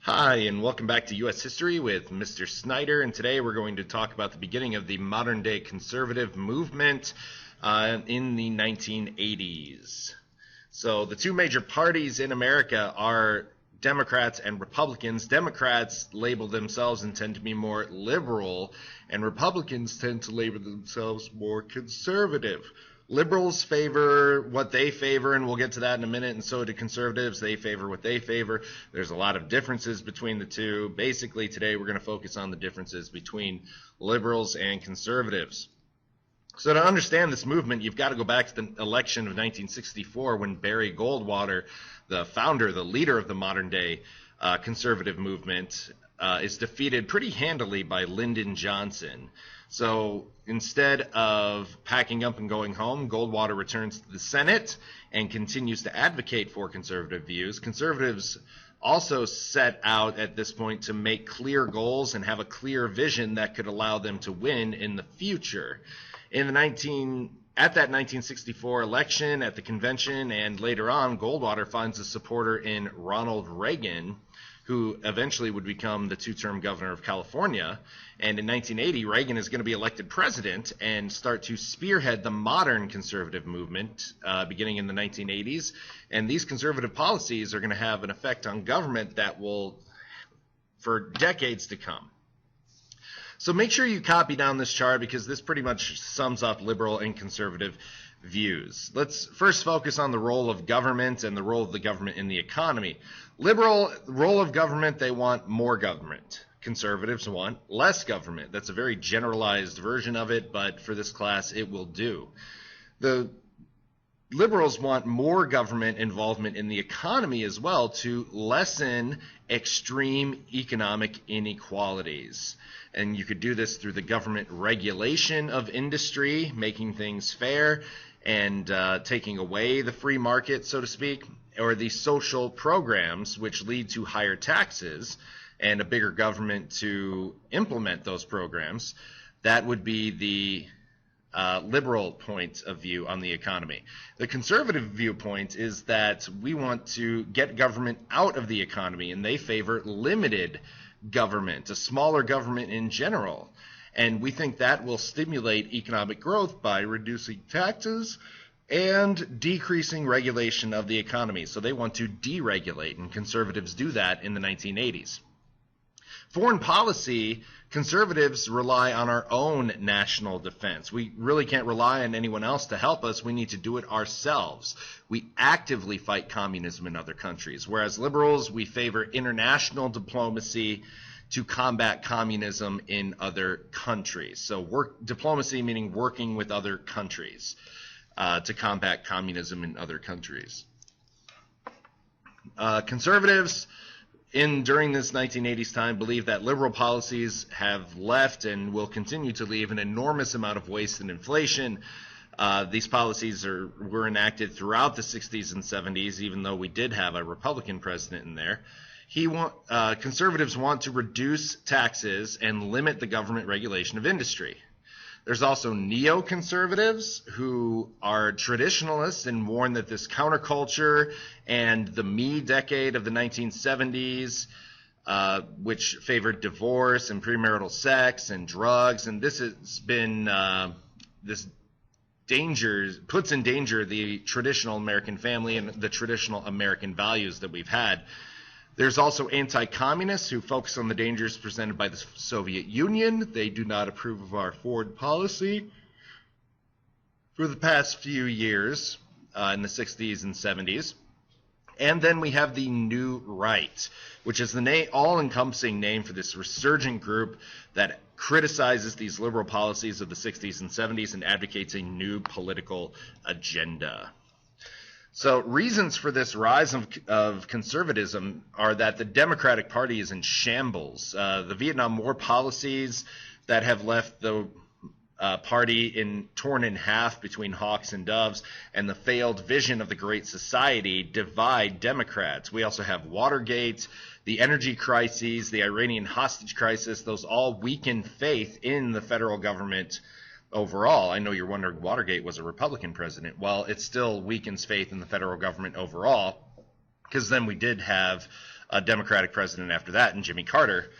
Hi, and welcome back to U.S. History with Mr. Snyder, and today we're going to talk about the beginning of the modern-day conservative movement in the 1980s. So the two major parties in America are Democrats and Republicans. Democrats label themselves and tend to be more liberal, and Republicans tend to label themselves more conservative. Liberals favor what they favor, and we'll get to that in a minute, and so do conservatives. They favor what they favor. There's a lot of differences between the two. Basically, today we're going to focus on the differences between liberals and conservatives. So to understand this movement, you've got to go back to the election of 1964 when Barry Goldwater, the founder, the leader of the modern-day conservative movement, is defeated pretty handily by Lyndon Johnson. So instead of packing up and going home, Goldwater returns to the Senate and continues to advocate for conservative views. Conservatives also set out at this point to make clear goals and have a clear vision that could allow them to win in the future. At that 1964 election, at the convention, and later on, Goldwater finds a supporter in Ronald Reagan, who eventually would become the two-term governor of California. And in 1980, Reagan is going to be elected president and start to spearhead the modern conservative movement beginning in the 1980s. And these conservative policies are going to have an effect on government that will, for decades to come. So make sure you copy down this chart because this pretty much sums up liberal and conservative views. Let's first focus on the role of government and the role of the government in the economy. Liberal role of government, they want more government. Conservatives want less government. That's a very generalized version of it, but for this class, it will do. The liberals want more government involvement in the economy as well to lessen extreme economic inequalities. And you could do this through the government regulation of industry, making things fair, and taking away the free market, so to speak, or the social programs which lead to higher taxes and a bigger government to implement those programs. That would be the liberal point of view on the economy. The conservative viewpoint is that we want to get government out of the economy, and they favor limited government, a smaller government in general. And we think that will stimulate economic growth by reducing taxes and decreasing regulation of the economy. So they want to deregulate, and conservatives do that in the 1980s. Foreign policy, conservatives rely on our own national defense. We really can't rely on anyone else to help us. We need to do it ourselves. We actively fight communism in other countries, whereas liberals, we favor international diplomacy to combat communism in other countries. So diplomacy meaning working with other countries to combat communism in other countries. Conservatives during this 1980s time believe that liberal policies have left and will continue to leave an enormous amount of waste and inflation. These policies were enacted throughout the 60s and 70s, even though we did have a Republican president in there. Conservatives want to reduce taxes and limit the government regulation of industry. There's also neoconservatives who are traditionalists and warn that this counterculture and the me decade of the 1970s, which favored divorce and premarital sex and drugs, and this has been puts in danger the traditional American family and the traditional American values that we've had. There's also anti-communists who focus on the dangers presented by the Soviet Union. They do not approve of our foreign policy. For the past few years, in the 60s and 70s. And then we have the New Right, which is the all-encompassing name for this resurgent group that criticizes these liberal policies of the 60s and 70s and advocates a new political agenda. So reasons for this rise of conservatism are that the Democratic Party is in shambles. The Vietnam War policies that have left the party torn in half between hawks and doves, and the failed vision of the Great Society divide Democrats. We also have Watergate, the energy crises, the Iranian hostage crisis. Those all weaken faith in the federal government overall. I know you're wondering, Watergate was a Republican president. Well, it still weakens faith in the federal government overall, because then we did have a Democratic president after that, and Jimmy Carter.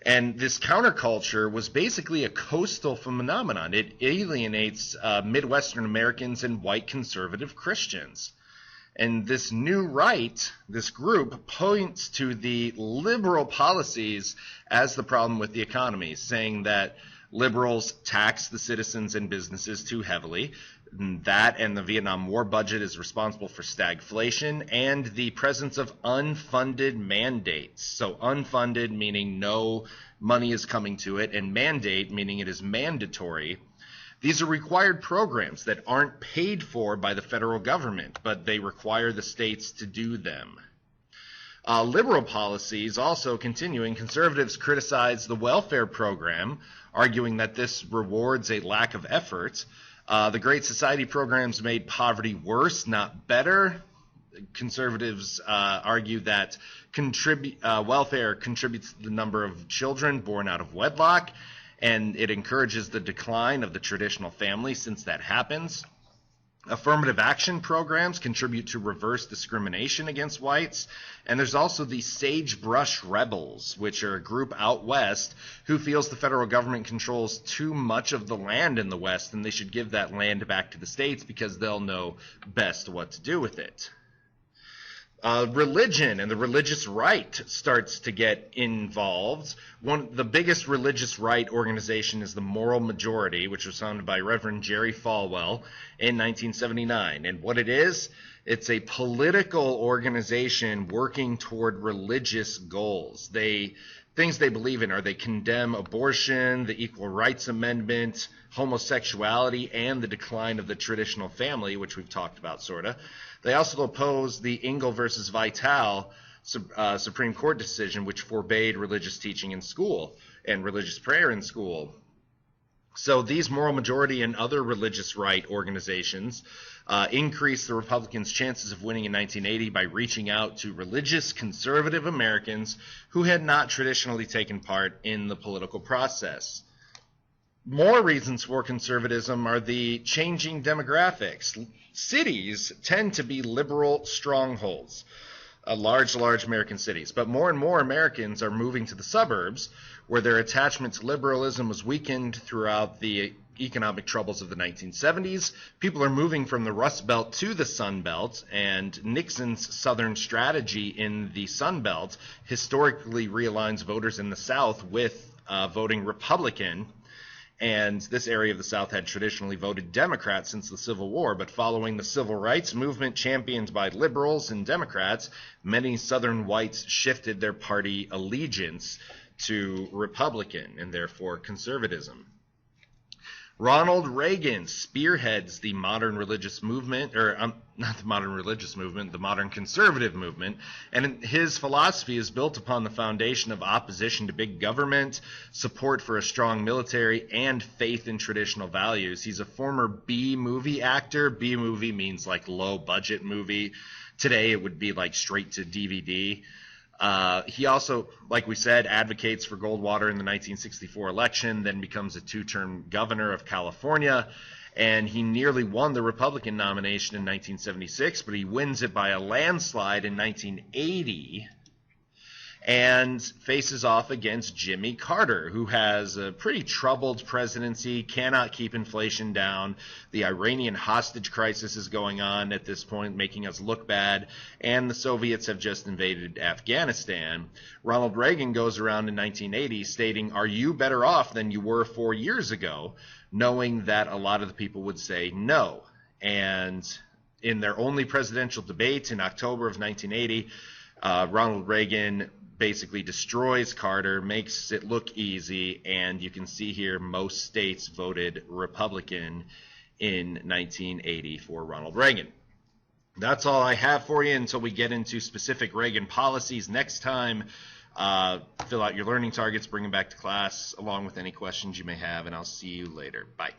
And this counterculture was basically a coastal phenomenon. It alienates Midwestern Americans and white conservative Christians. And this new right, this group, points to the liberal policies as the problem with the economy, saying that liberals tax the citizens and businesses too heavily. That and the Vietnam War budget is responsible for stagflation and the presence of unfunded mandates. So unfunded meaning no money is coming to it, and mandate meaning it is mandatory. These are required programs that aren't paid for by the federal government, but they require the states to do them. Liberal policies also continuing. Conservatives criticize the welfare program, arguing that this rewards a lack of effort. The Great Society programs made poverty worse, not better. Conservatives argue that welfare contributes to the number of children born out of wedlock, and it encourages the decline of the traditional family since that happens. Affirmative action programs contribute to reverse discrimination against whites. And there's also the Sagebrush Rebels, which are a group out west who feels the federal government controls too much of the land in the West, and they should give that land back to the states because they'll know best what to do with it. Religion and the religious right starts to get involved. The biggest religious right organization is the Moral Majority, which was founded by Reverend Jerry Falwell in 1979. And what it is, it's a political organization working toward religious goals. Things they believe in are they condemn abortion, the Equal Rights Amendment, homosexuality, and the decline of the traditional family, which we've talked about sort of. They also oppose the Engel versus Vitale Supreme Court decision, which forbade religious teaching in school and religious prayer in school. So these Moral Majority and other religious right organizations increased the Republicans' chances of winning in 1980 by reaching out to religious conservative Americans who had not traditionally taken part in the political process. More reasons for conservatism are the changing demographics. Cities tend to be liberal strongholds, large American cities. But more and more Americans are moving to the suburbs, where their attachment to liberalism was weakened throughout the economic troubles of the 1970s. People are moving from the Rust Belt to the Sun Belt, and Nixon's Southern strategy in the Sun Belt historically realigns voters in the South with voting Republican. And this area of the South had traditionally voted Democrat since the Civil War, but following the civil rights movement championed by liberals and Democrats, many Southern whites shifted their party allegiance to Republican and therefore conservatism. Ronald Reagan spearheads the modern religious movement, not the modern religious movement, the modern conservative movement, and his philosophy is built upon the foundation of opposition to big government, support for a strong military, and faith in traditional values. He's a former B-movie actor. B-movie means like low-budget movie. Today it would be like straight to DVD. He also, like we said, advocates for Goldwater in the 1964 election, then becomes a two-term governor of California, and he nearly won the Republican nomination in 1976, but he wins it by a landslide in 1980 and faces off against Jimmy Carter, who has a pretty troubled presidency, cannot keep inflation down. The Iranian hostage crisis is going on at this point, making us look bad, and the Soviets have just invaded Afghanistan. Ronald Reagan goes around in 1980 stating, "Are you better off than you were 4 years ago?" knowing that a lot of the people would say no. And in their only presidential debate in October of 1980, Ronald Reagan basically destroys Carter, makes it look easy, and you can see here most states voted Republican in 1980 for Ronald Reagan. That's all I have for you until we get into specific Reagan policies next time. Fill out your learning targets, bring them back to class, along with any questions you may have, and I'll see you later. Bye.